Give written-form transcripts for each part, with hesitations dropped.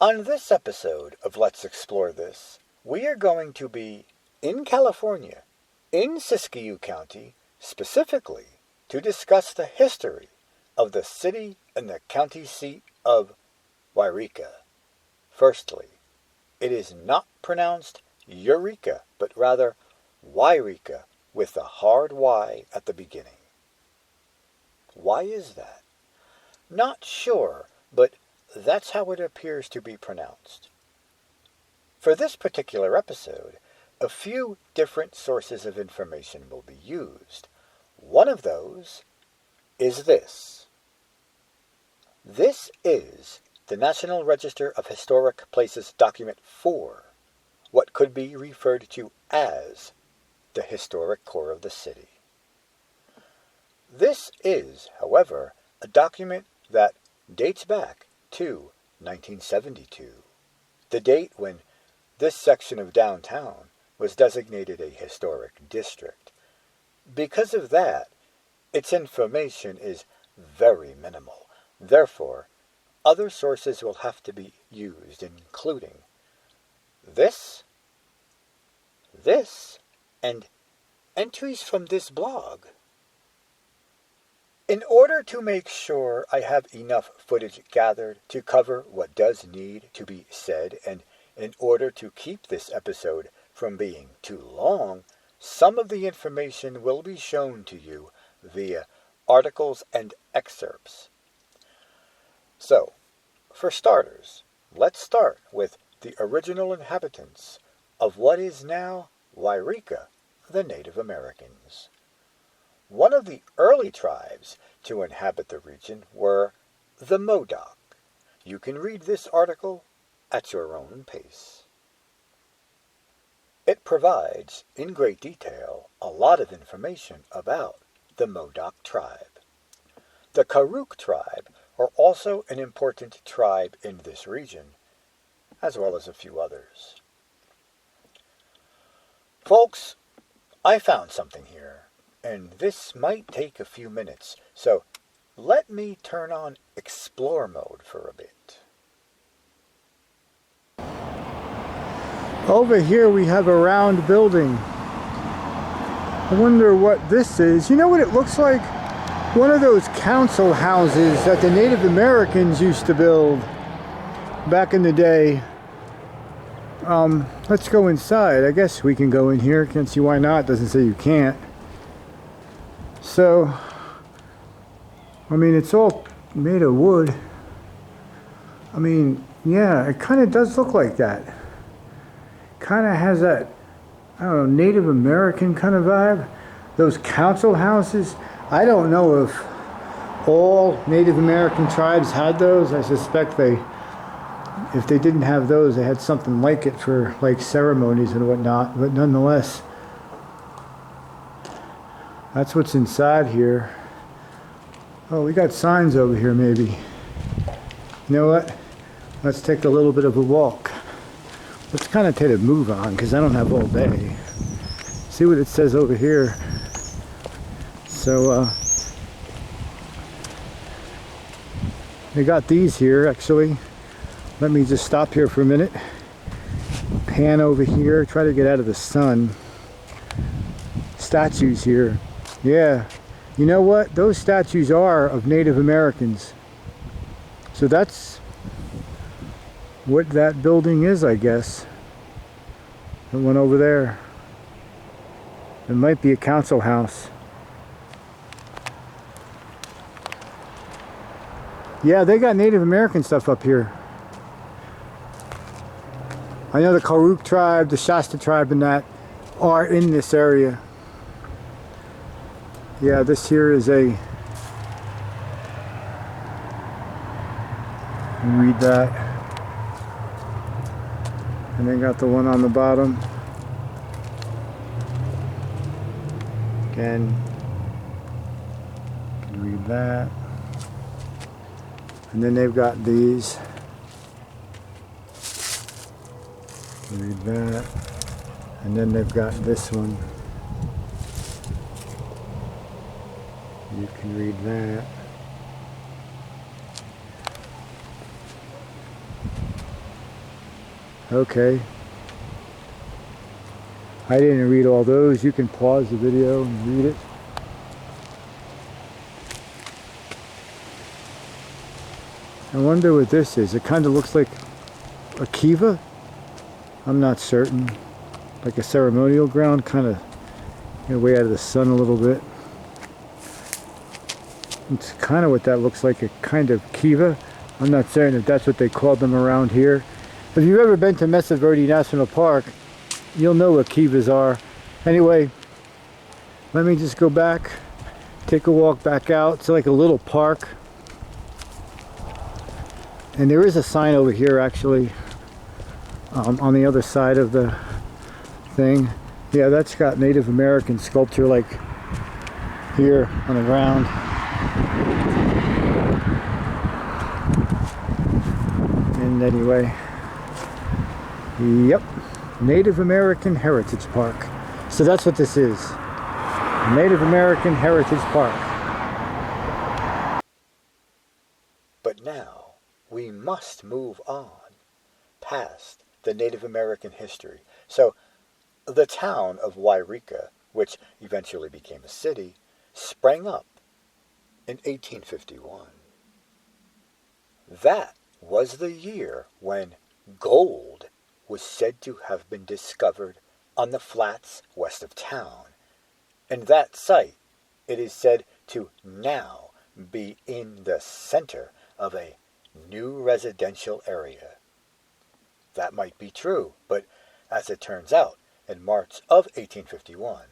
On this episode of Let's Explore This, we are going to be in California, in Siskiyou County, specifically to discuss the history of the city and the county seat of Yreka. Firstly, it is not pronounced Yreka, but rather Yreka with a hard Y at the beginning. Why is that? Not sure, but that's how it appears to be pronounced. For this particular episode, a few different sources of information will be used. One of those is this. This is the National Register of Historic Places Document 4, what could be referred to as the historic core of the city. This is, however, a document that dates back to 1972, the date when this section of downtown was designated a historic district. Because of that, its information is very minimal. Therefore, other sources will have to be used, including this, and entries from this blog. In order to make sure I have enough footage gathered to cover what does need to be said, and in order to keep this episode from being too long, some of the information will be shown to you via articles and excerpts. So, for starters, let's start with the original inhabitants of what is now Yreka, the Native Americans. One of the early tribes to inhabit the region were the Modoc. You can read this article at your own pace. It provides, in great detail, a lot of information about the Modoc tribe. The Karuk tribe are also an important tribe in this region, as well as a few others. Folks, I found something here, and this might take a few minutes, so let me turn on Explore mode for a bit. Over here we have a round building. I wonder what this is. You know what it looks like? One of those council houses that the Native Americans used to build back in the day. Let's go inside. I guess we can go in here. Can't see why not. Doesn't say you can't. So, I mean, it's all made of wood. I mean, yeah, it kind of does look like that. Kind of has that, I don't know, Native American kind of vibe. Those council houses, I don't know if all Native American tribes had those. I suspect if they didn't have those, they had something like it for like ceremonies and whatnot. But nonetheless, that's what's inside here. Oh, we got signs over here maybe. You know what? Let's take a little bit of a walk. Let's kind of take a move on because I don't have all day. See what it says over here. So, they got these here actually. Let me just stop here for a minute. Pan over here, try to get out of the sun. Statues here. Yeah, you know what? Those statues are of Native Americans. So that's what that building is, I guess. The one over there. It might be a council house. Yeah, they got Native American stuff up here. I know the Karuk tribe, the Shasta tribe and that are in this area. Yeah, this here is a, read that. And then got the one on the bottom. Again, you can read that. And then they've got these. Read that. And then they've got this one. You can read that. Okay. I didn't read all those. You can pause the video and read it. I wonder what this is. It kind of looks like a kiva. I'm not certain. Like a ceremonial ground, kind of way out of the sun a little bit. It's kind of what that looks like, a kind of kiva. I'm not certain if that's what they called them around here. If you've ever been to Mesa Verde National Park, you'll know what kivas are. Anyway, let me just go back, take a walk back out. It's like a little park. And there is a sign over here actually, on the other side of the thing. Yeah, that's got Native American sculpture like here on the ground. And anyway, yep, Native American Heritage Park. So that's what this is, Native American Heritage Park. But now we must move on past the Native American history. So the town of Yreka, which eventually became a city, sprang up in 1851. That was the year when gold was said to have been discovered on the flats west of town. And that site, it is said to now be in the center of a new residential area. That might be true, but as it turns out, in March of 1851,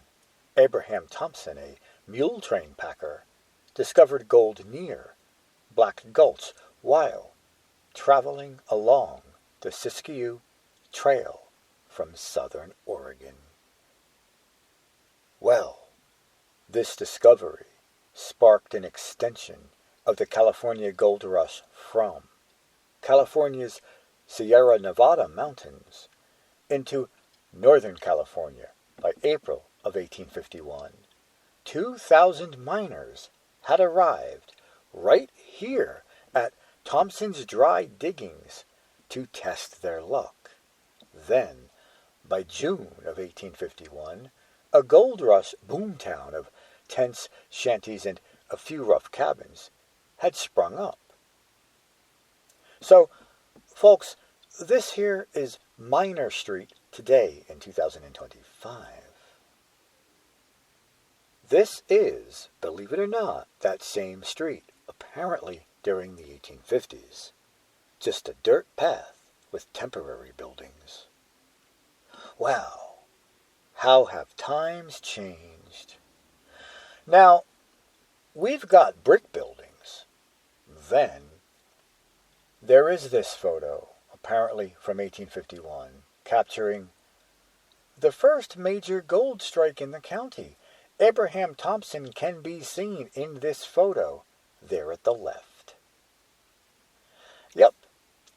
Abraham Thompson, a mule train packer, discovered gold near Black Gulch while traveling along the Siskiyou Trail from southern Oregon. Well, this discovery sparked an extension of the California gold rush from California's Sierra Nevada mountains into Northern California. By April of 1851, 2,000 miners had arrived right here at Thompson's dry diggings to test their luck. Then, by June of 1851, a gold rush boomtown of tents, shanties, and a few rough cabins had sprung up. So, folks, this here is Miner Street today in 2025. This is, believe it or not, that same street, apparently during the 1850s. Just a dirt path with temporary buildings. Wow, how have times changed? Now, we've got brick buildings. Then, there is this photo, apparently from 1851, capturing the first major gold strike in the county. Abraham Thompson can be seen in this photo, there at the left. Yep,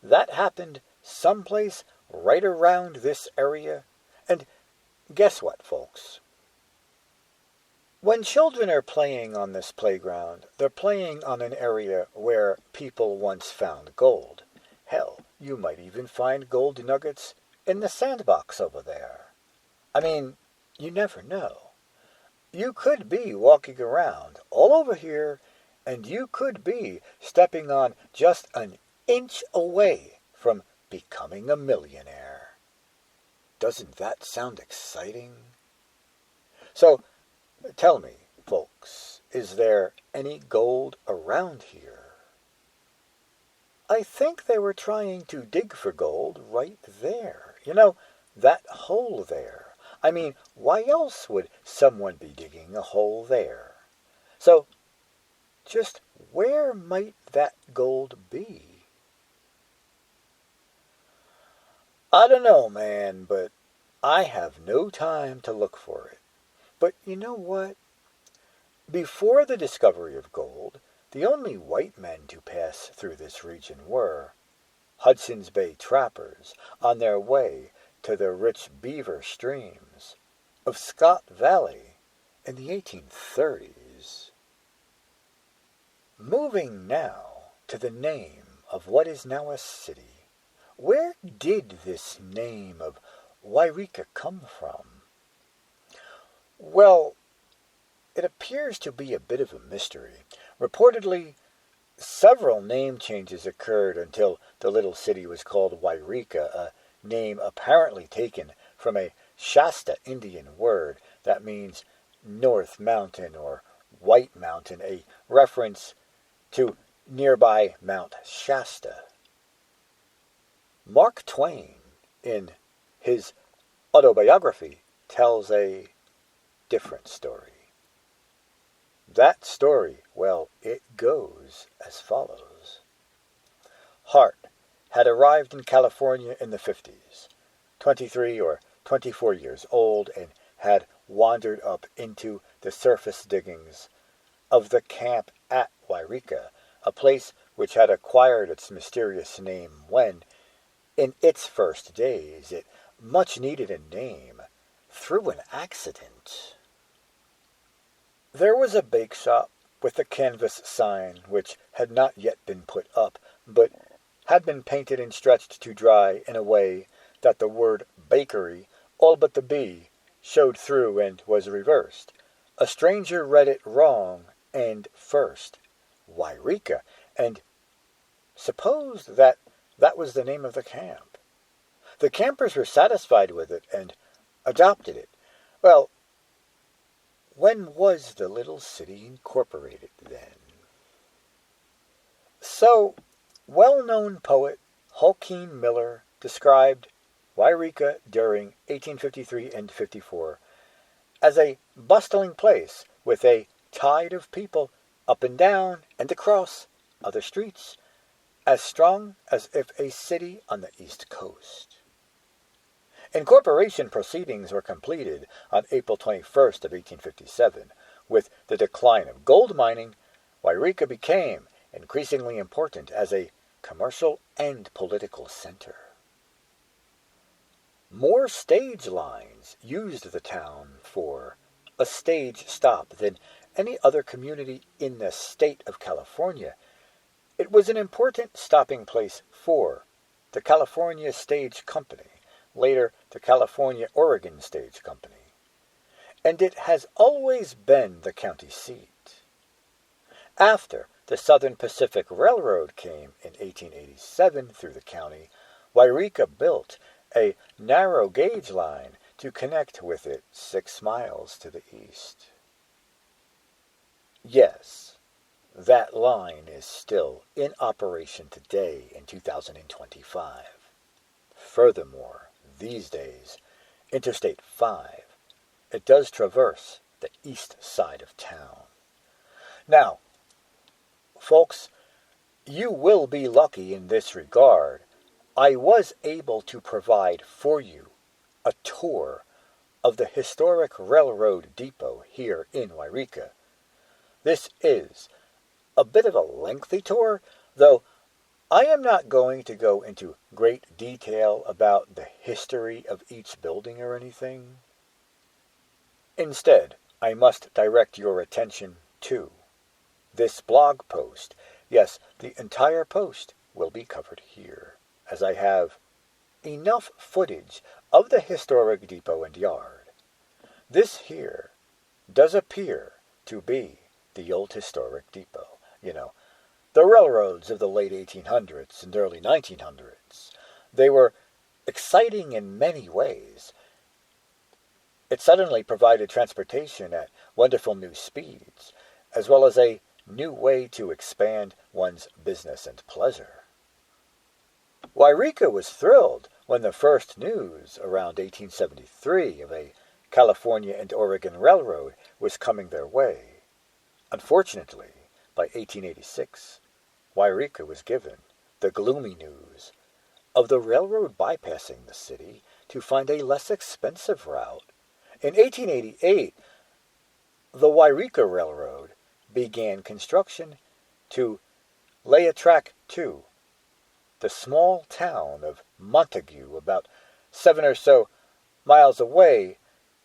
that happened someplace right around this area. And guess what, folks? When children are playing on this playground, they're playing on an area where people once found gold. Hell, you might even find gold nuggets in the sandbox over there. I mean, you never know. You could be walking around all over here, and you could be stepping on just an inch away from becoming a millionaire. Doesn't that sound exciting? So, tell me, folks, is there any gold around here? I think they were trying to dig for gold right there. You know, that hole there. I mean, why else would someone be digging a hole there? So, just where might that gold be? I don't know, man, but I have no time to look for it. But you know what? Before the discovery of gold, the only white men to pass through this region were Hudson's Bay trappers on their way to the rich beaver streams of Scott Valley in the 1830s. Moving now to the name of what is now a city, where did this name of Yreka come from? Well, it appears to be a bit of a mystery. Reportedly, several name changes occurred until the little city was called Yreka, a name apparently taken from a Shasta Indian word that means North Mountain or White Mountain, a reference to nearby Mount Shasta. Mark Twain, in his autobiography, tells a different story. That story, well, it goes as follows. Hart had arrived in California in the 50s, 23 or 24 years old, and had wandered up into the surface diggings of the camp at Yreka, a place which had acquired its mysterious name when, in its first days, it much needed a name through an accident. There was a bake shop with a canvas sign which had not yet been put up, but had been painted and stretched to dry in a way that the word bakery, all but the B, showed through and was reversed. A stranger read it wrong and first, Yreka, and supposed that was the name of the camp. The campers were satisfied with it and adopted it. Well, when was the little city incorporated then? So, well-known poet Hulkeen Miller described Yreka during 1853 and 54 as a bustling place with a tide of people up and down and across other streets, as strong as if a city on the East Coast. Incorporation proceedings were completed on April 21st of 1857. With the decline of gold mining, Yreka became increasingly important as a commercial and political center. More stage lines used the town for a stage stop than any other community in the state of California. It was an important stopping place for the California Stage Company, later the California-Oregon Stage Company, and it has always been the county seat. After the Southern Pacific Railroad came in 1887 through the county, Yreka built a narrow gauge line to connect with it 6 miles to the east. Yes, that line is still in operation today in 2025. Furthermore, these days, Interstate 5, it does traverse the east side of town. Now, folks, you will be lucky in this regard. I was able to provide for you a tour of the historic railroad depot here in Yreka. This is a bit of a lengthy tour, though I am not going to go into great detail about the history of each building or anything. Instead, I must direct your attention to this blog post. Yes, the entire post will be covered here, as I have enough footage of the historic depot and yard. This here does appear to be the old historic depot. The railroads of the late 1800s and early 1900s. They were exciting in many ways. It suddenly provided transportation at wonderful new speeds, as well as a new way to expand one's business and pleasure. Yreka was thrilled when the first news around 1873 of a California and Oregon railroad was coming their way. Unfortunately, by 1886, Yreka was given the gloomy news of the railroad bypassing the city to find a less expensive route. In 1888, the Yreka Railroad began construction to lay a track to the small town of Montague, about 7 or so miles away,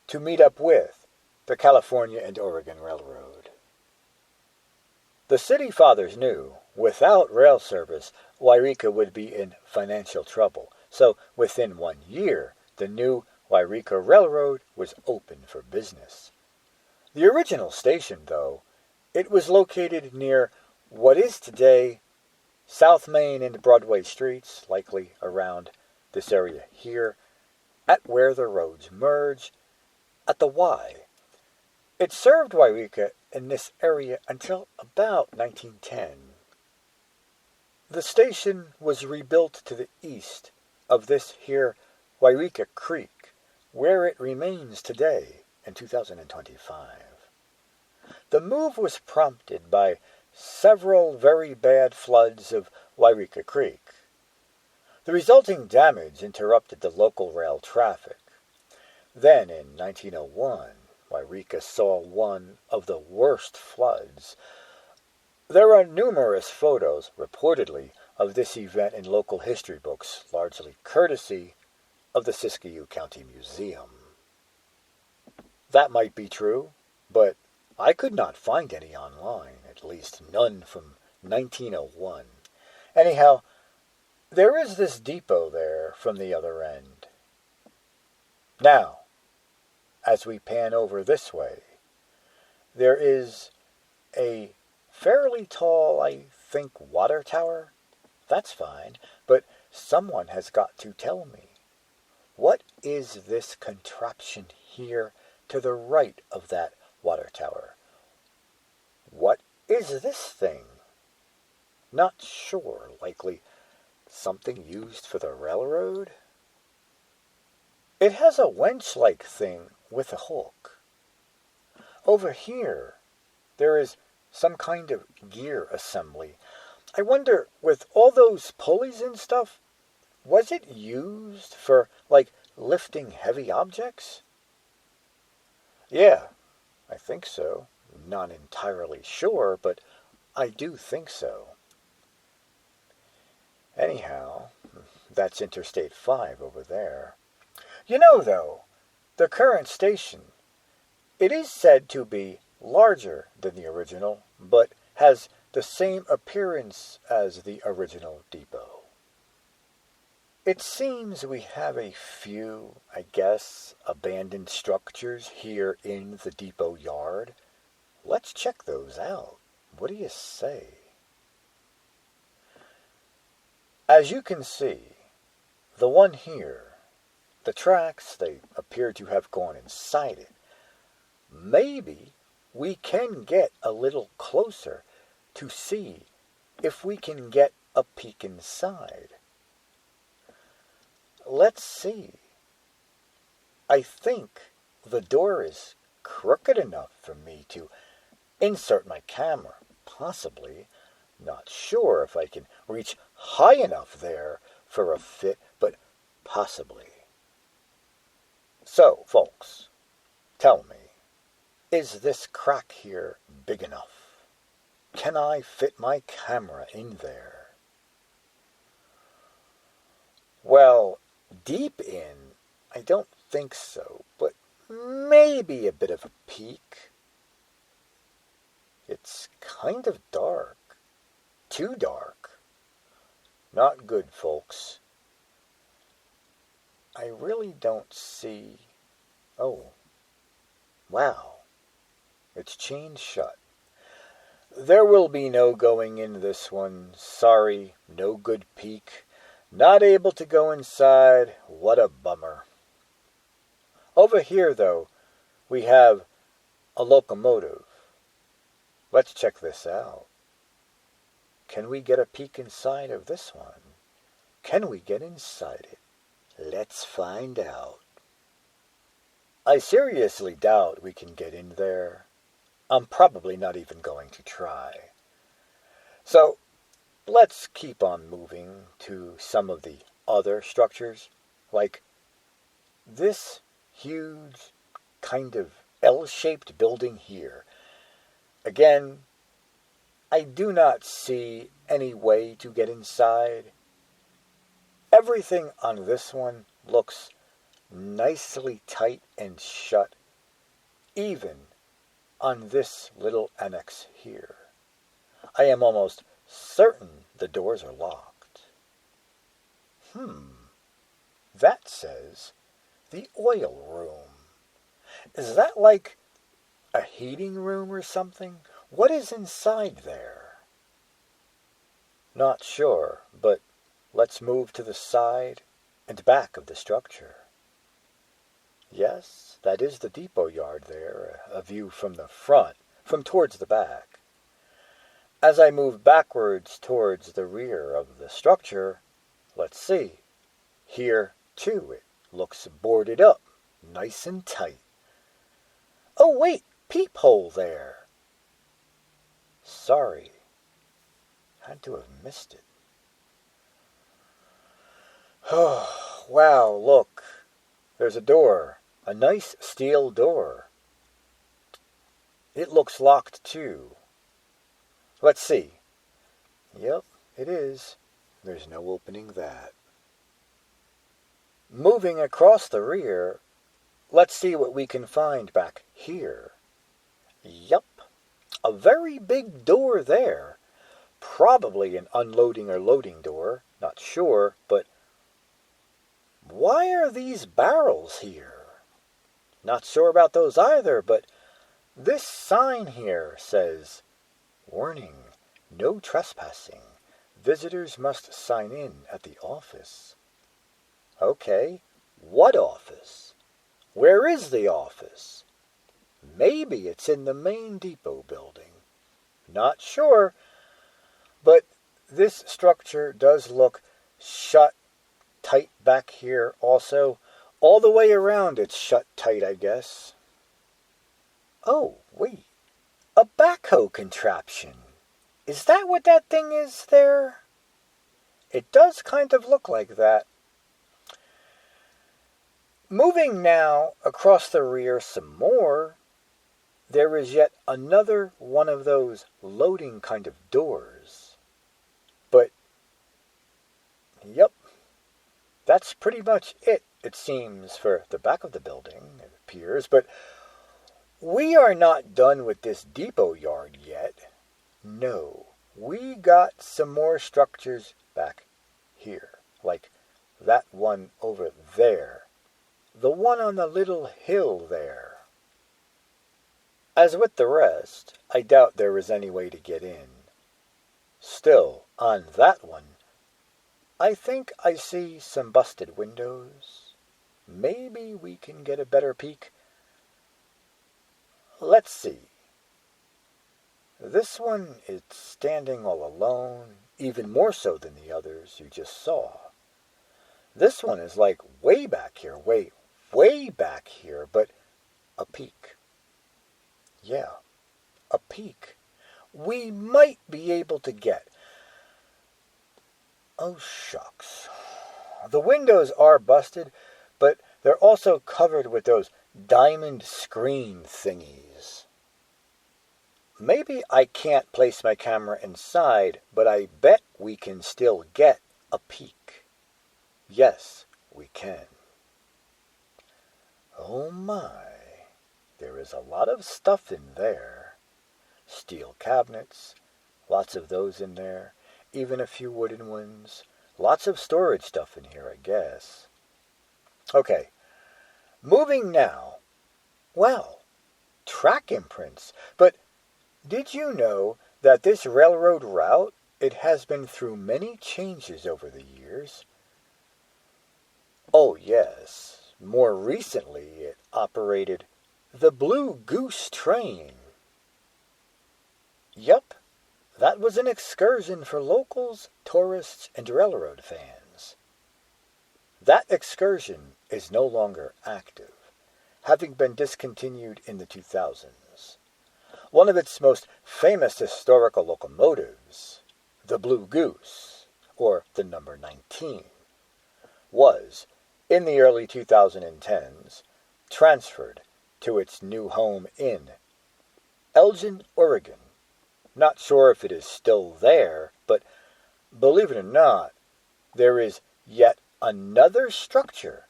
to meet up with the California and Oregon Railroad. The city fathers knew without rail service, Yreka would be in financial trouble. So within 1 year, the new Yreka Railroad was open for business. The original station, though, it was located near what is today South Main and Broadway streets, likely around this area here, at where the roads merge, at the Y. It served Yreka in this area until about 1910. The station was rebuilt to the east of this here Yreka Creek, where it remains today in 2025. The move was prompted by several very bad floods of Yreka Creek. The resulting damage interrupted the local rail traffic. Then, in 1901, Yreka saw one of the worst floods. There are numerous photos, reportedly, of this event in local history books, largely courtesy of the Siskiyou County Museum. That might be true, but I could not find any online, at least none from 1901. Anyhow, there is this depot there from the other end. Now, as we pan over this way, there is a fairly tall, I think, water tower. That's fine, but someone has got to tell me. What is this contraption here to the right of that water tower? What is this thing? Not sure, likely something used for the railroad? It has a winch-like thing with a hook. Over here, there is some kind of gear assembly. I wonder, with all those pulleys and stuff, was it used for, like, lifting heavy objects? Yeah, I think so. Not entirely sure, but I do think so. Anyhow, that's Interstate 5 over there. You know, though, the current station, it is said to be larger than the original, but has the same appearance as the original depot. It seems we have a few, I guess, abandoned structures here in the depot yard. Let's check those out. What do you say? As you can see, the one here, the tracks, they appear to have gone inside it. Maybe we can get a little closer to see if we can get a peek inside. Let's see. I think the door is crooked enough for me to insert my camera, possibly. Not sure if I can reach high enough there for a fit, but possibly. So, folks, tell me, is this crack here big enough? Can I fit my camera in there? Well, deep in, I don't think so, but maybe a bit of a peek. It's kind of dark. Too dark. Not good, folks. I really don't see... Oh. Wow. It's chained shut. There will be no going in this one. Sorry, no good peek. Not able to go inside. What a bummer. Over here, though, we have a locomotive. Let's check this out. Can we get a peek inside of this one? Can we get inside it? Let's find out. I seriously doubt we can get in there. I'm probably not even going to try. So, let's keep on moving to some of the other structures, like this huge kind of L-shaped building here. Again, I do not see any way to get inside. Everything on this one looks nicely tight and shut, even on this little annex here. I am almost certain the doors are locked. That says the oil room. Is that like a heating room or something? What is inside there? Not sure, but let's move to the side and back of the structure. Yes, that is the depot yard there, a view from the front, from towards the back. As I move backwards towards the rear of the structure, let's see. Here, too, it looks boarded up, nice and tight. Oh, wait, peephole there. Sorry. Had to have missed it. Oh, wow, look. There's a door. A nice steel door. It looks locked, too. Let's see. Yep, it is. There's no opening that. Moving across the rear, let's see what we can find back here. Yup, a very big door there. Probably an unloading or loading door, not sure, but why are these barrels here? Not sure about those either, but this sign here says, "Warning, no trespassing. Visitors must sign in at the office." Okay, what office? Where is the office? Maybe it's in the main depot building. Not sure, but this structure does look shut tight back here also. All the way around it's shut tight, I guess. Oh, wait. A backhoe contraption. Is that what that thing is there? It does kind of look like that. Moving now across the rear some more, there is yet another one of those loading kind of doors. But, yep, that's pretty much it seems, for the back of the building, it appears. But we are not done with this depot yard yet. No, we got some more structures back here, like that one over there. The one on the little hill there. As with the rest, I doubt there is any way to get in. Still, on that one, I think I see some busted windows. Maybe we can get a better peek. Let's see. This one is standing all alone, even more so than the others you just saw. This one is like way back here, way back here, but a peek. Yeah, a peek. We might be able to get. Oh, shucks. The windows are busted, but they're also covered with those diamond screen thingies. Maybe I can't place my camera inside, but I bet we can still get a peek. Yes, we can. Oh my, there is a lot of stuff in there. Steel cabinets, lots of those in there, even a few wooden ones. Lots of storage stuff in here, I guess. Okay, moving now. Well, track imprints. But did you know that this railroad route, it has been through many changes over the years? Oh yes, more recently it operated the Blue Goose train. Yup, that was an excursion for locals, tourists, and railroad fans. That excursion is no longer active, having been discontinued in the 2000s. One of its most famous historical locomotives, the Blue Goose, or the number 19, was, in the early 2010s, transferred to its new home in Elgin, Oregon. Not sure if it is still there, but believe it or not, there is yet another structure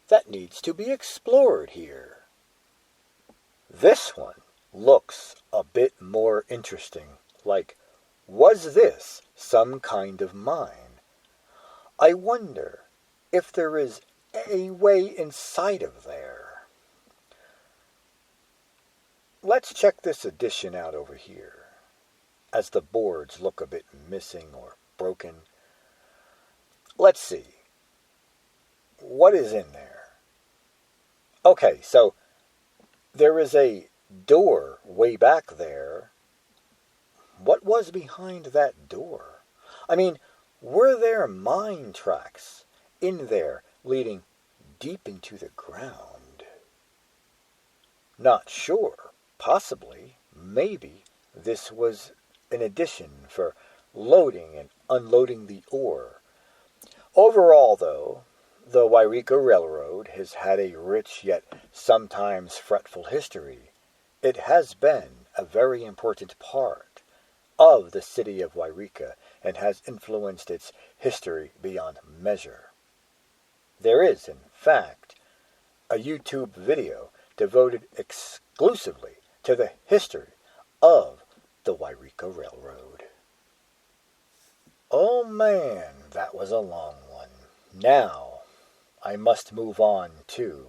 that needs to be explored here. This one looks a bit more interesting, like Was this some kind of mine? I wonder if there is a way inside of there. Let's check this addition out over here, as the boards look a bit missing or broken. Let's see. What is in there? Okay, so there is a door way back there. What was behind that door? I mean, were there mine tracks in there leading deep into the ground? Not sure. Possibly, maybe, this was an addition for loading and unloading the ore. Overall, though, the Yreka Railroad has had a rich yet sometimes fretful history. It has been a very important part of the city of Yreka and has influenced its history beyond measure. There is, in fact, a YouTube video devoted exclusively to the history of the Yreka Railroad. Oh man, that was a long one. Now, I must move on to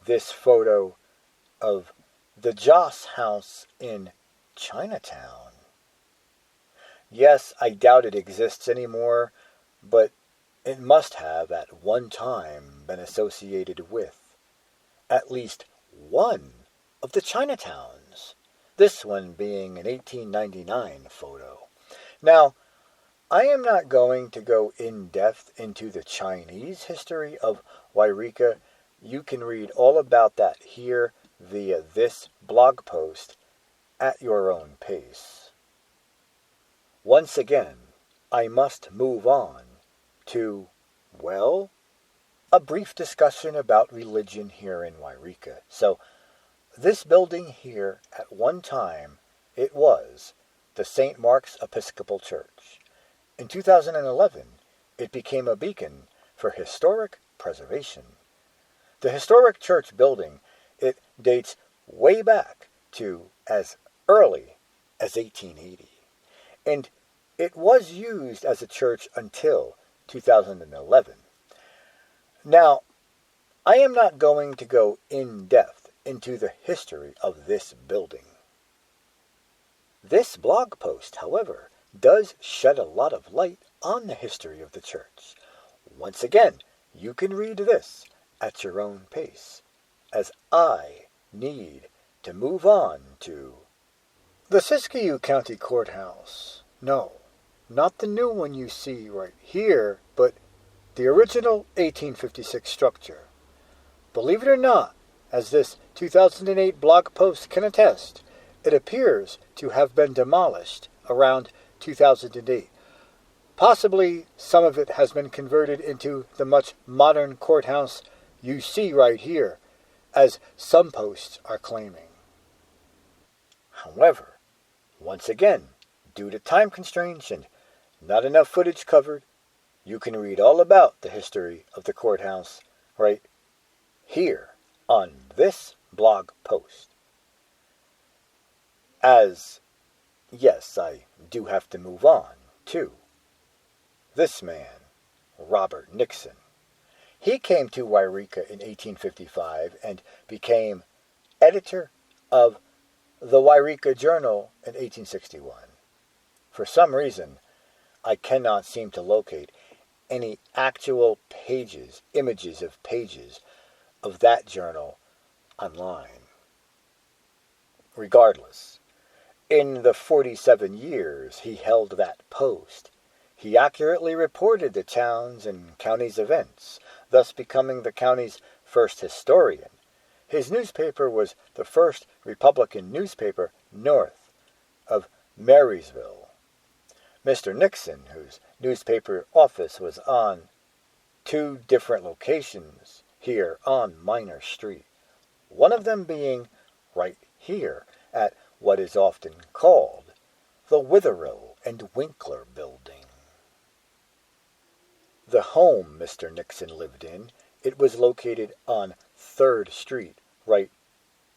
this photo of the Joss House in Chinatown. Yes, I doubt it exists anymore, but it must have at one time been associated with at least one of the Chinatowns, this one being an 1899 photo. Now, I am not going to go in depth into the Chinese history of Yreka. You can read all about that here via this blog post at your own pace. Once again, I must move on to, well, a brief discussion about religion here in Yreka. So, this building here, at one time, it was the St. Mark's Episcopal Church. In 2011, it became a beacon for historic preservation. The historic church building, it dates way back to as early as 1880. And it was used as a church until 2011. Now, I am not going to go in depth into the history of this building. This blog post, however, does shed a lot of light on the history of the church. Once again, you can read this at your own pace, as I need to move on to the Siskiyou County Courthouse. No, not the new one you see right here, but the original 1856 structure. Believe it or not, as this 2008 blog post can attest, it appears to have been demolished around 2008. Possibly some of it has been converted into the much modern courthouse you see right here, as some posts are claiming. However, once again, due to time constraints and not enough footage covered, you can read all about the history of the courthouse right here on this blog post. As, yes, I do have to move on to this man, Robert Nixon. He came to Yreka in 1855 and became editor of the Yreka Journal in 1861. For some reason, I cannot seem to locate any actual pages, images of pages of that journal online. Regardless, in the 47 years he held that post, he accurately reported the town's and county's events, thus becoming the county's first historian. His newspaper was the first Republican newspaper north of Marysville. Mr. Nixon, whose newspaper office was on 2 different locations here on Minor Street, one of them being right here at what is often called the Witherill and Winkler Building. The home Mr. Nixon lived in, it was located on 3rd Street, right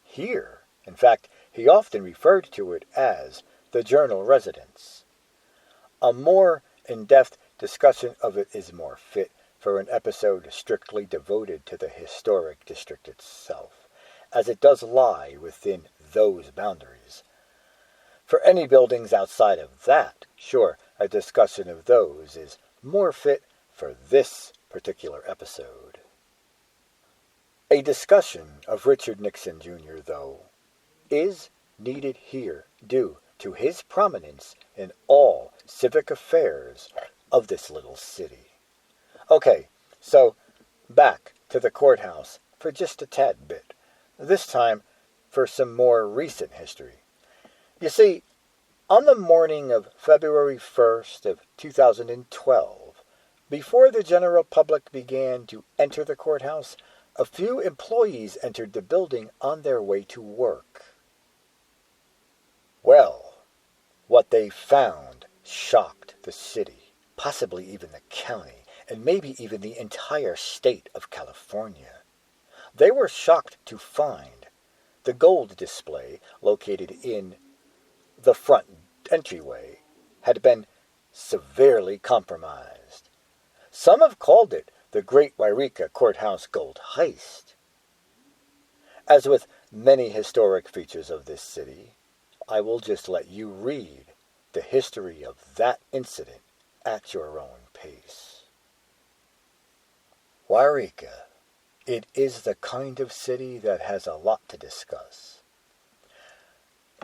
here. In fact, he often referred to it as the Journal residence. A more in-depth discussion of it is more fit for an episode strictly devoted to the historic district itself, as it does lie within those boundaries. For any buildings outside of that, sure, a discussion of those is more fit for this particular episode. A discussion of Richard Nixon Jr., though, is needed here due to his prominence in all civic affairs of this little city. Okay, so back to the courthouse for just a tad bit, this time for some more recent history. You see, on the morning of February 1st of 2012, before the general public began to enter the courthouse, a few employees entered the building on their way to work. Well, what they found shocked the city, possibly even the county, and maybe even the entire state of California. They were shocked to find the gold display located in the front entryway had been severely compromised. Some have called it the Great Yreka Courthouse Gold Heist. As with many historic features of this city, I will just let you read the history of that incident at your own pace. Yreka. It is the kind of city that has a lot to discuss.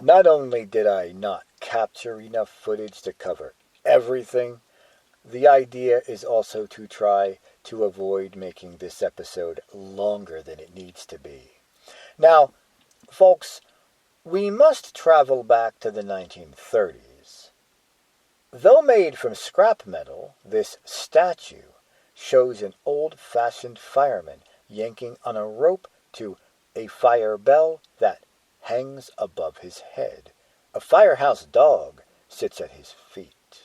Not only did I not capture enough footage to cover everything, the idea is also to try to avoid making this episode longer than it needs to be. Now, folks, we must travel back to the 1930s. Though made from scrap metal, this statue shows an old-fashioned fireman yanking on a rope to a fire bell that hangs above his head. A firehouse dog sits at his feet.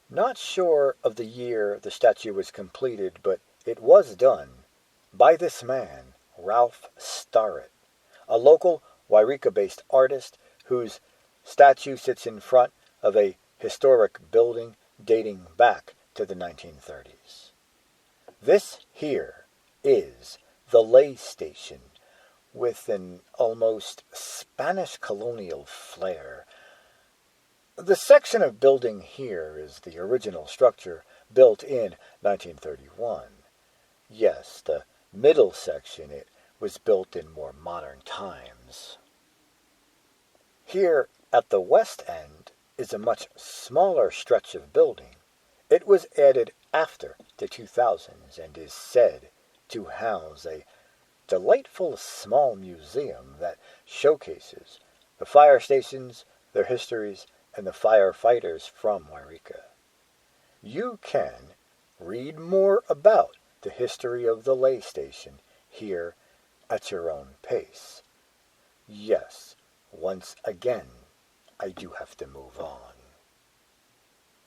Not sure of the year the statue was completed, but it was done by this man, Ralph Starrett, a local Yreka-based artist whose statue sits in front of a historic building dating back to the 1930s. This here is the lay station with an almost Spanish colonial flair. The section of building here is the original structure built in 1931. Yes, the middle section, it was built in more modern times. Here at the west end is a much smaller stretch of building. It was added after the 2000s and is said to house a delightful small museum that showcases the fire stations, their histories, and the firefighters from Yreka. You can read more about the history of the lay station here at your own pace. Yes, once again, I do have to move on.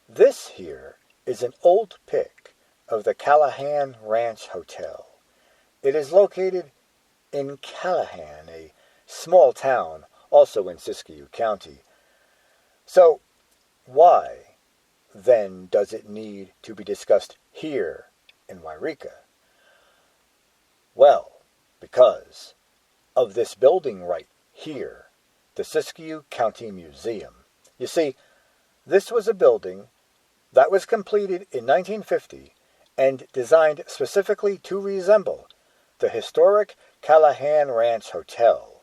This here is an old pic of the Callahan Ranch Hotel. It is located in Callahan, a small town also in Siskiyou County. So, why, then, does it need to be discussed here in Yreka? Well, because of this building right here, the Siskiyou County Museum. You see, this was a building that was completed in 1950 and designed specifically to resemble the historic Callahan Ranch Hotel.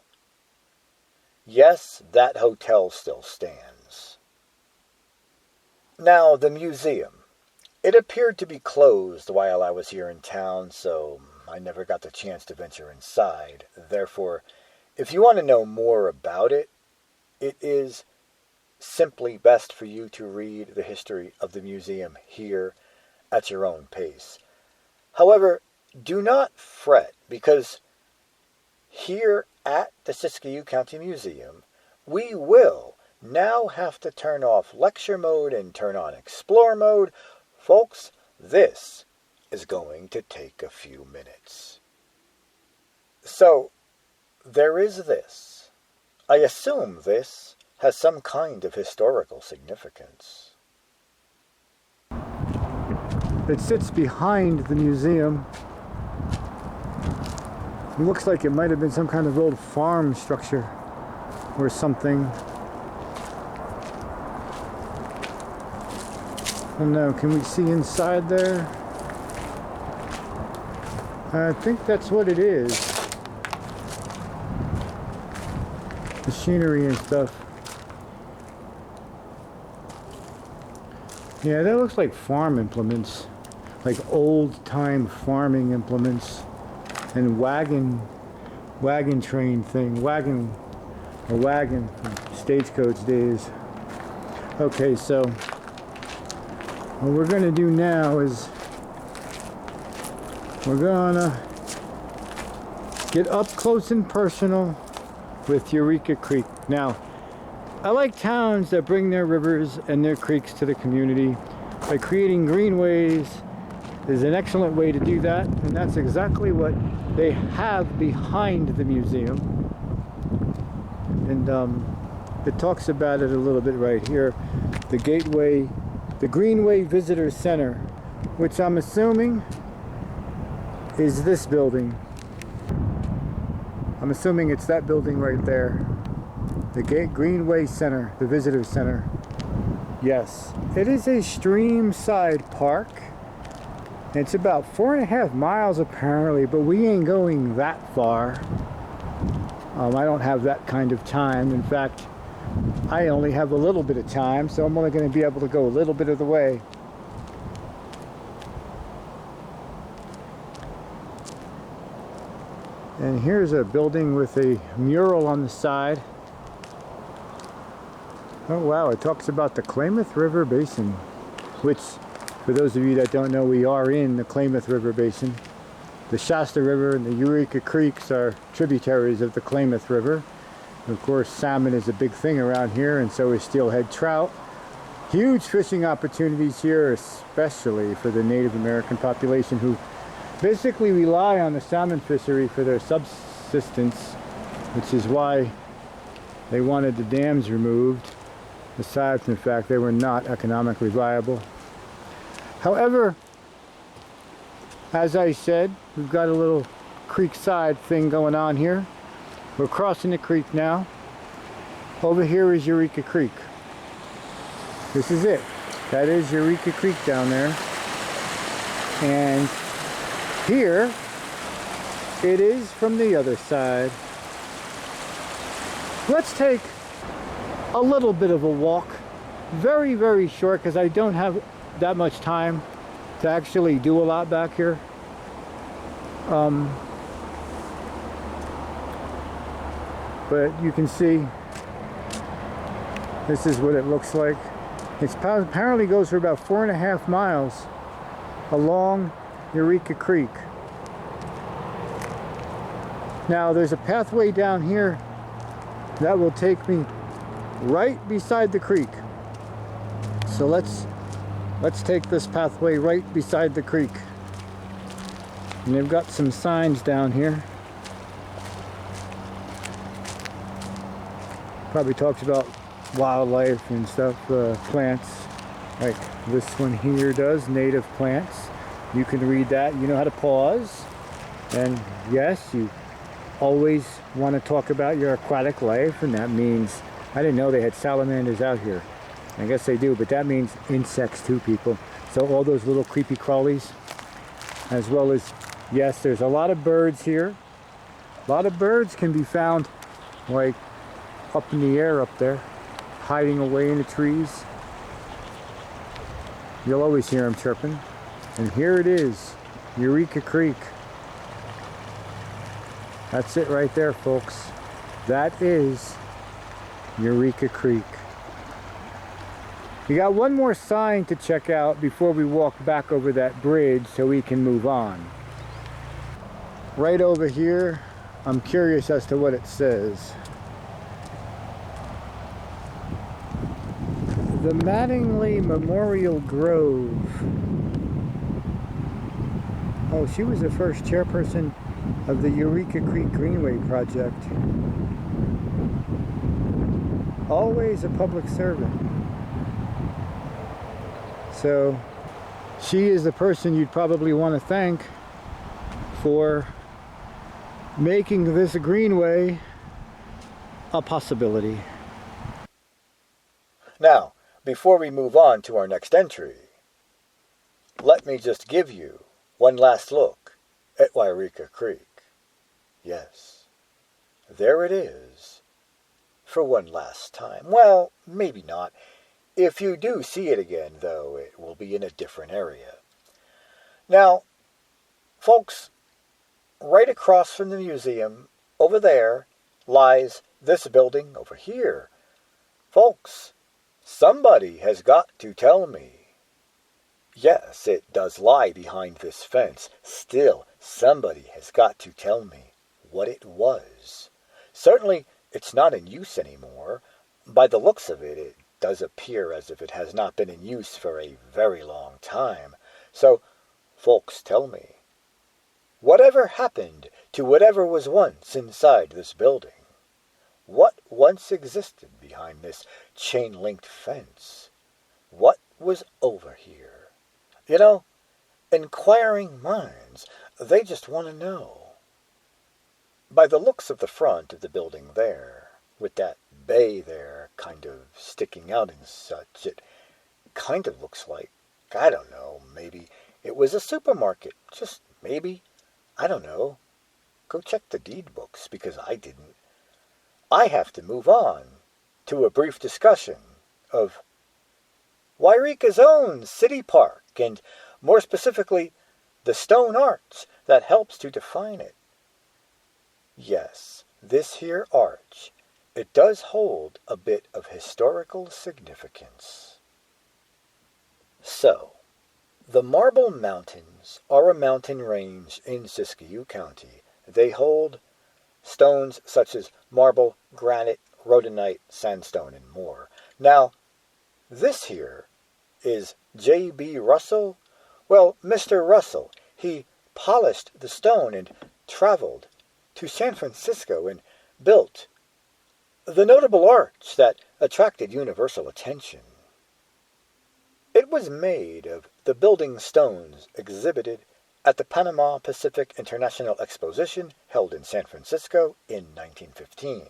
Yes, that hotel still stands. Now, the museum. It appeared to be closed while I was here in town, so I never got the chance to venture inside. Therefore, if you want to know more about it, it is simply best for you to read the history of the museum here at your own pace. However, do not fret, because here at the Siskiyou County Museum, we will now have to turn off lecture mode and turn on explore mode. Folks, this is going to take a few minutes. So, there is this. I assume this has some kind of historical significance. It sits behind the museum. It looks like it might have been some kind of old farm structure or something. Oh no, can we see inside there? I think that's what it is. Machinery and stuff. Yeah, that looks like farm implements. Like old-time farming implements. And wagon train thing. Wagon from stagecoach days. Okay, so what we're going to do now is we're going to get up close and personal with Yreka Creek. Now, I like towns that bring their rivers and their creeks to the community. By creating greenways is an excellent way to do that, and that's exactly what they have behind the museum. And it talks about it a little bit right here. The Greenway Visitor Center, which I'm assuming is this building. I'm assuming it's that building right there. The Greenway Center, the Visitor Center. Yes, it is a stream-side park. It's about 4.5 miles apparently, but we ain't going that far. I don't have that kind of time. In fact, I only have a little bit of time, so I'm only going to be able to go a little bit of the way. And here's a building with a mural on the side. Oh wow, it talks about the Klamath River Basin, which, for those of you that don't know, we are in the Klamath River Basin. The Shasta River and the Yreka Creeks are tributaries of the Klamath River. Of course, salmon is a big thing around here, and so is steelhead trout. Huge fishing opportunities here, especially for the Native American population, who basically rely on the salmon fishery for their subsistence, which is why they wanted the dams removed, aside from the fact they were not economically viable. However, as I said, we've got a little creekside thing going on here. We're crossing the creek now. Over here is Yreka Creek. This is it. That is Yreka Creek down there. And here it is from the other side. Let's take a little bit of a walk. Very, very short, because I don't have that much time to actually do a lot back here. But you can see this is what it looks like. It apparently goes for about 4.5 miles along Yreka Creek. Now there's a pathway down here that will take me right beside the creek. So let's take this pathway right beside the creek. And they've got some signs down here. Probably talks about wildlife and stuff, plants, like this one here does, native plants. You can read that. You know how to pause. And yes, you always want to talk about your aquatic life, and that means, I didn't know they had salamanders out here. I guess they do, but that means insects too, people. So all those little creepy crawlies, as well as, yes, there's a lot of birds here. A lot of birds can be found like up in the air up there, hiding away in the trees. You'll always hear them chirping. And here it is, Yreka Creek. That's it right there, folks. That is Yreka Creek. We got one more sign to check out before we walk back over that bridge so we can move on. Right over here, I'm curious as to what it says. The Mattingly Memorial Grove. Oh, she was the first chairperson of the Yreka Creek Greenway project. Always a public servant. So, She is the person you'd probably want to thank for making this greenway a possibility. Now, before we move on to our next entry, let me just give you one last look at Yreka Creek. Yes, there it is, for one last time. Well, maybe not. If you do see it again, though, it will be in a different area. Now, folks, right across from the museum, over there, lies this building over here. Folks, somebody has got to tell me. Yes, it does lie behind this fence. Still, somebody has got to tell me what it was. Certainly, it's not in use anymore. By the looks of it, it does appear as if it has not been in use for a very long time. So, folks, tell me, whatever happened to whatever was once inside this building? What once existed behind this chain-linked fence? What was over here? You know, inquiring minds, they just want to know. By the looks of the front of the building there, with that bay there kind of sticking out and such, it kind of looks like, I don't know, maybe it was a supermarket. Just maybe. I don't know. Go check the deed books, because I didn't. I have to move on to a brief discussion of Yreka's own city park, and more specifically, the stone arch that helps to define it. Yes, this here arch, it does hold a bit of historical significance. So, the Marble Mountains are a mountain range in Siskiyou County. They hold stones such as marble, granite, rhodonite, sandstone, and more. Now, this here is J.B. Russell. Well, Mr. Russell, he polished the stone and traveled to San Francisco and built the notable arch that attracted universal attention. It was made of the building stones exhibited at the Panama Pacific International Exposition held in San Francisco in 1915.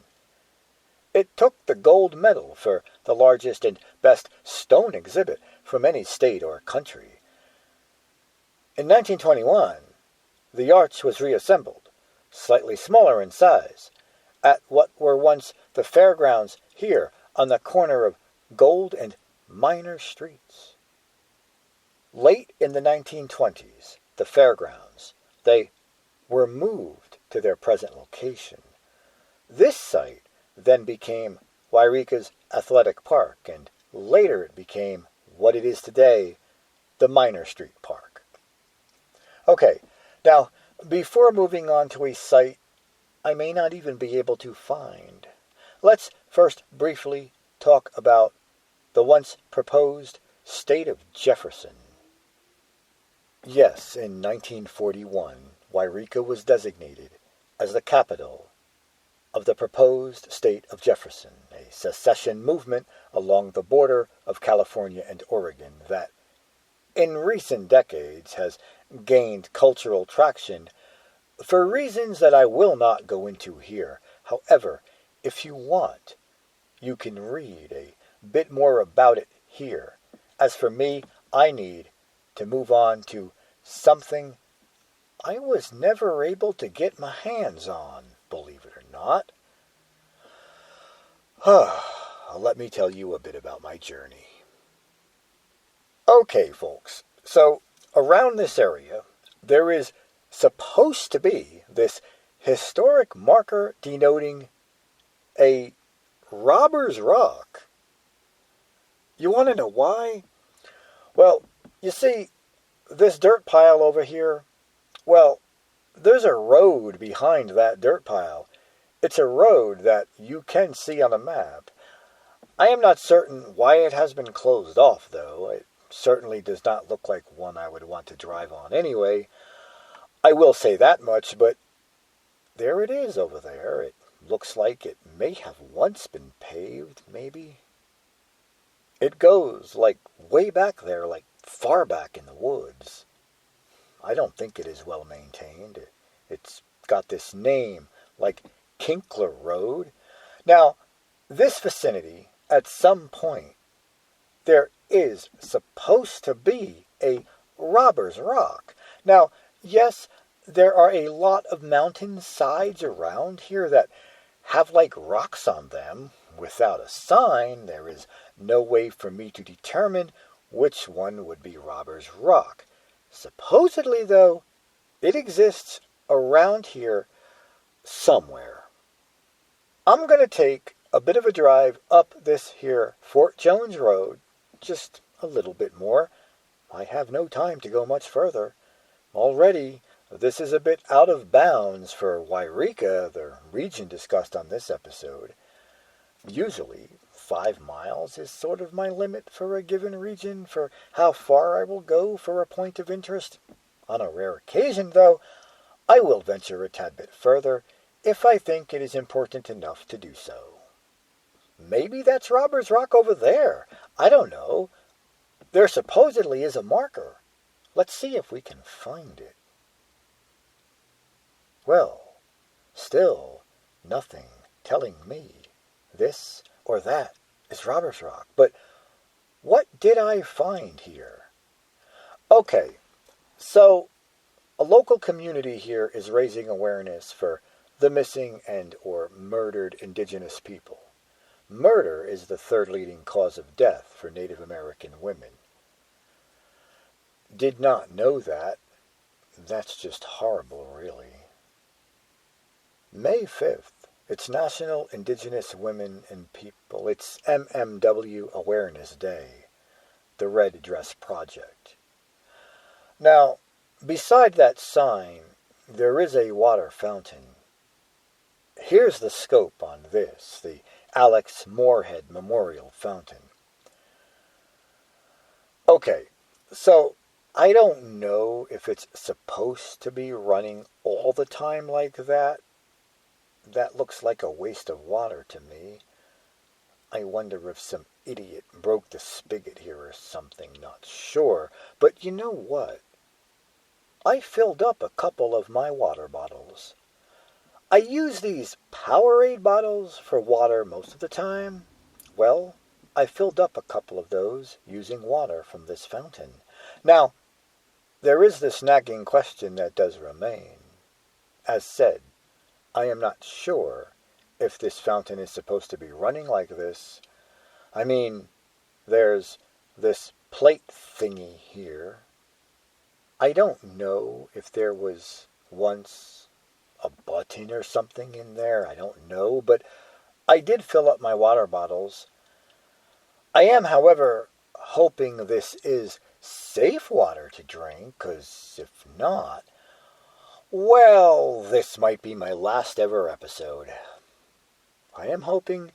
It took the gold medal for the largest and best stone exhibit from any state or country. In 1921, the arch was reassembled, slightly smaller in size, at what were once the fairgrounds here on the corner of Gold and Minor Streets. Late in the 1920s, the fairgrounds, they were moved to their present location. This site then became Yreka's Athletic Park, and later it became what it is today, the Minor Street Park. Okay, now, before moving on to a site I may not even be able to find, let's first briefly talk about the once proposed state of Jefferson. Yes, in 1941, Yreka was designated as the capital of the proposed state of Jefferson, a secession movement along the border of California and Oregon that, in recent decades, has gained cultural traction for reasons that I will not go into here. However, if you want, you can read a bit more about it here. As for me, I need to move on to something I was never able to get my hands on, believe it or not. Let me tell you a bit about my journey. Okay, folks, so around this area, there is supposed to be this historic marker denoting a robber's rock. You want to know why? Well, you see, this dirt pile over here, well, there's a road behind that dirt pile. It's a road that you can see on a map. I am not certain why it has been closed off, though. It certainly does not look like one I would want to drive on anyway. I will say that much, but there it is over there. It looks like it may have once been paved, maybe. It goes, like, way back there, like far back in the woods. I don't think it is well maintained. It's got this name, like Kinkler Road. Now, this vicinity, at some point, there is supposed to be a Robber's Rock. Now, yes, there are a lot of mountain sides around here that have like rocks on them. Without a sign, there is no way for me to determine which one would be Robber's Rock. Supposedly, though, it exists around here somewhere. I'm going to take a bit of a drive up this here Fort Jones Road, just a little bit more. I have no time to go much further. Already, this is a bit out of bounds for Yreka, the region discussed on this episode. Usually, 5 miles is sort of my limit for a given region for how far I will go for a point of interest. On a rare occasion, though, I will venture a tad bit further if I think it is important enough to do so. Maybe that's Robber's Rock over there. I don't know. There supposedly is a marker. Let's see if we can find it. Well, still nothing telling me this or that is Robber's Rock. But what did I find here? Okay, so a local community here is raising awareness for the missing and or murdered indigenous people. Murder is the third leading cause of death for Native American women. Did not know that. That's just horrible, really. May 5th, it's National Indigenous Women and People. It's MMW Awareness Day, the Red Dress Project. Now, beside that sign, there is a water fountain. Here's the scope on this, the Alex Moorhead Memorial Fountain. Okay, so I don't know if it's supposed to be running all the time like that. That looks like a waste of water to me. I wonder if some idiot broke the spigot here or something, not sure. But you know what? I filled up a couple of my water bottles. I use these Powerade bottles for water most of the time. Well, I filled up a couple of those using water from this fountain. Now, there is this nagging question that does remain. As said, I am not sure if this fountain is supposed to be running like this. I mean, there's this plate thingy here. I don't know if there was once a button or something in there. I don't know, but I did fill up my water bottles. I am, however, hoping this is safe water to drink, 'cause if not, well, this might be my last ever episode. I am hoping,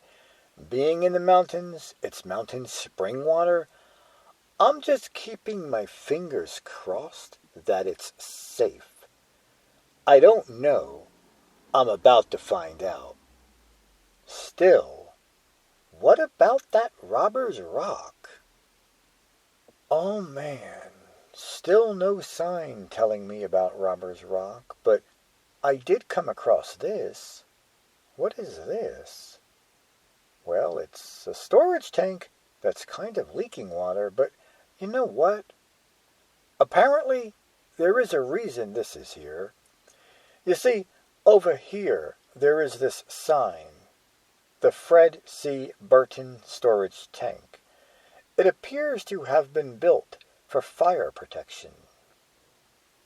being in the mountains, it's mountain spring water. I'm just keeping my fingers crossed that it's safe. I don't know. I'm about to find out. Still, what about that Robber's Rock? Oh man, still no sign telling me about Robber's Rock, but I did come across this. What is this? Well, it's a storage tank that's kind of leaking water, but you know what? Apparently, there is a reason this is here. You see, over here, there is this sign, the Fred C. Burton Storage Tank. It appears to have been built for fire protection.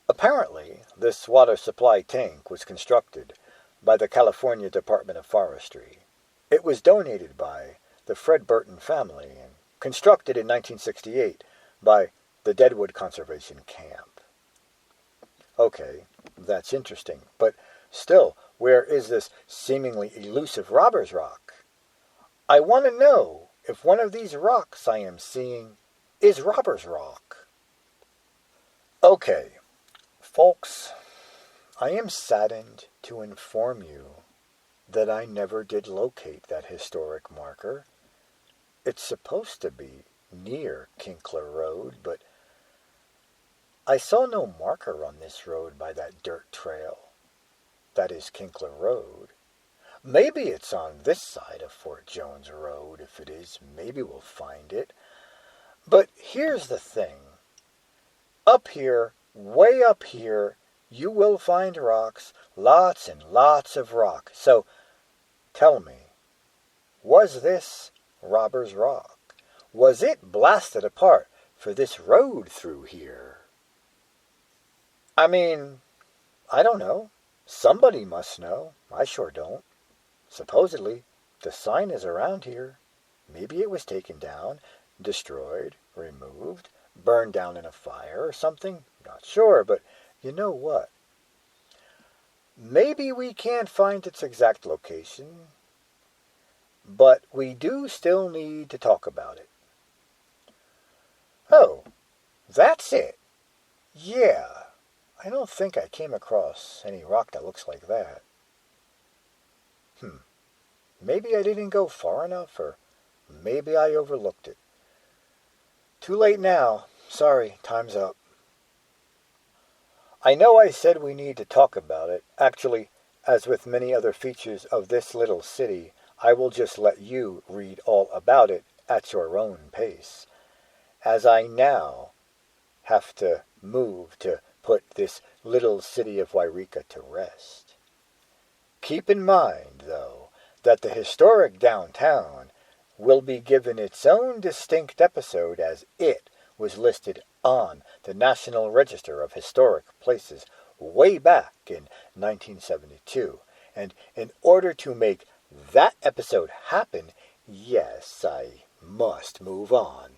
Apparently, this water supply tank was constructed by the California Department of Forestry. It was donated by the Fred Burton family and constructed in 1968 by the Deadwood Conservation Camp. Okay, that's interesting, but still, where is this seemingly elusive Robber's Rock? I want to know if one of these rocks I am seeing is Robber's Rock. Okay, folks, I am saddened to inform you that I never did locate that historic marker. It's supposed to be near Kinkler Road, but I saw no marker on this road by that dirt trail. That is Kinkler Road. Maybe it's on this side of Fort Jones Road. If it is, maybe we'll find it. But here's the thing. Up here, way up here, you will find rocks, lots and lots of rock. So, tell me, was this Robber's Rock? Was it blasted apart for this road through here? I mean, I don't know. Somebody must know. I sure don't. Supposedly, the sign is around here. Maybe it was taken down, destroyed, removed, burned down in a fire or something. Not sure, but you know what? Maybe we can't find its exact location, but we do still need to talk about it. Oh, that's it. Yeah, I don't think I came across any rock that looks like that. Maybe I didn't go far enough, or maybe I overlooked it. Too late now. Sorry, time's up. I know I said we need to talk about it. Actually, as with many other features of this little city, I will just let you read all about it at your own pace, as I now have to move to put this little city of Yreka to rest. Keep in mind, though, that the historic downtown will be given its own distinct episode, as it was listed on the National Register of Historic Places way back in 1972. And in order to make that episode happen, yes, I must move on.